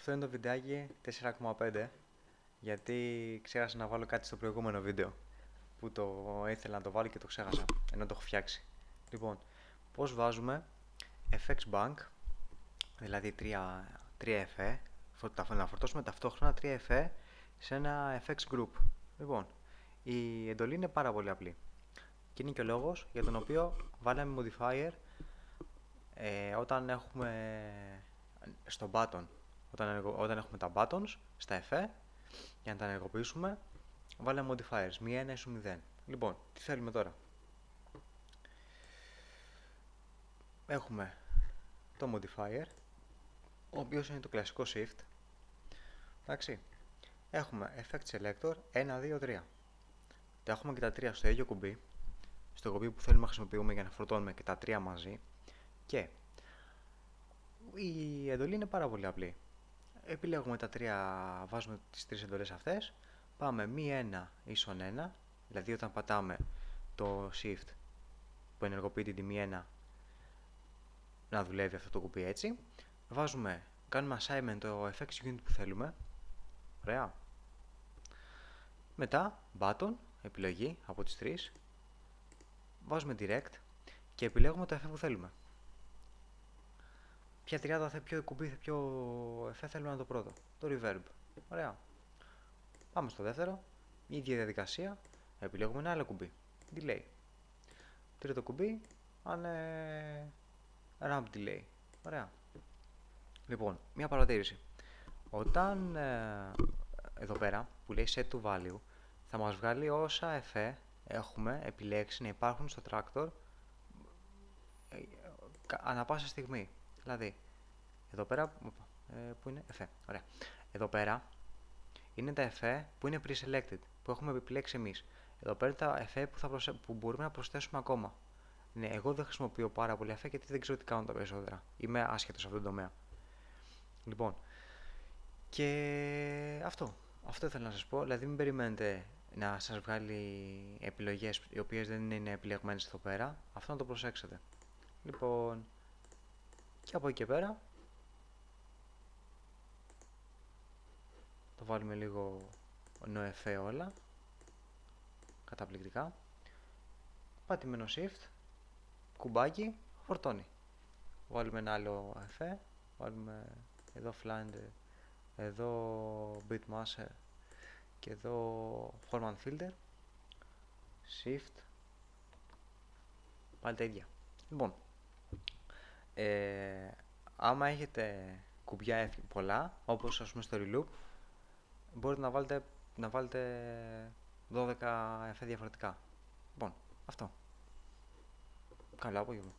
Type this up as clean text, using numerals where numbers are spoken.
Αυτό είναι το βιντεάκι 4,5 γιατί ξέχασα να βάλω κάτι στο προηγούμενο βίντεο που το ήθελα να το βάλω και το ξέχασα ενώ το έχω φτιάξει. Λοιπόν, πώς βάζουμε FX Bank, δηλαδή 3 εφέ, να φορτώσουμε ταυτόχρονα 3 εφέ σε ένα FX Group. Λοιπόν, η εντολή είναι πάρα πολύ απλή και είναι και ο λόγος για τον οποίο βάλαμε modifier όταν έχουμε στο button, όταν έχουμε τα buttons στα εφέ, για να τα ενεργοποιήσουμε βάλαμε modifiers, μη 1 ίσο 0. Λοιπόν, τι θέλουμε τώρα? Έχουμε το modifier, ο οποίος είναι το κλασικό shift. Εντάξει. Έχουμε effect selector 1, 2, 3. Τα έχουμε και τα 3 στο ίδιο κουμπί, στο κουμπί που θέλουμε να χρησιμοποιούμε για να φορτώνουμε και τα 3 μαζί. Και η εντολή είναι πάρα πολύ απλή. Επιλέγουμε τα 3, βάζουμε τις 3 εντολές αυτές. Πάμε μη 1 ίσον 1, δηλαδή όταν πατάμε το shift που ενεργοποιεί την τιμή 1 να δουλεύει αυτό το κουμπί έτσι. Κάνουμε assignment το FX unit που θέλουμε. Ωραία. Μετά button, επιλογή από τις 3. Βάζουμε direct και επιλέγουμε το εφέ που θέλουμε. Ποια τριάδα, ποιο κουμπί, ποιο εφέ θέλουμε να το πρώτο. Το reverb. Ωραία. Πάμε στο δεύτερο. Η ίδια διαδικασία. Επιλέγουμε ένα άλλο κουμπί. Delay. Τρίτο κουμπί. Ramp delay. Ωραία. Λοιπόν, μια παρατήρηση. Όταν εδώ πέρα που λέει set to value, θα μας βγάλει όσα εφέ έχουμε επιλέξει να υπάρχουν στο tractor ανά πάσα στιγμή. Δηλαδή, εδώ πέρα που είναι εφέ. Ωραία. Εδώ πέρα είναι τα εφέ που είναι pre-selected, που έχουμε επιλέξει εμείς. Εδώ πέρα τα εφέ που μπορούμε να προσθέσουμε ακόμα. Ναι, εγώ δεν χρησιμοποιώ πάρα πολύ εφέ γιατί δεν ξέρω τι κάνουν τα περισσότερα. Είμαι άσχετος σε αυτόν τον τομέα. Λοιπόν, και αυτό ήθελα να σας πω. Δηλαδή μην περιμένετε να σας βγάλει επιλογές οι οποίες δεν είναι επιλεγμένες εδώ πέρα. Αυτό να το προσέξετε. Λοιπόν, και από εκεί και πέρα το βάλουμε λίγο νοεφέ όλα. Καταπληκτικά. Πατημένο shift, κουμπάκι, φορτώνει. Βάλουμε ένα άλλο εφέ, βάλουμε εδώ flanger, εδώ bitmasher και εδώ Horman filter, shift, πάλι τα ίδια. Λοιπόν, άμα έχετε κουμπιά πολλά, όπως ας πούμε στο reloop, μπορείτε να βάλετε 12 εφέ διαφορετικά. Λοιπόν, αυτό. Καλό απόγευμα.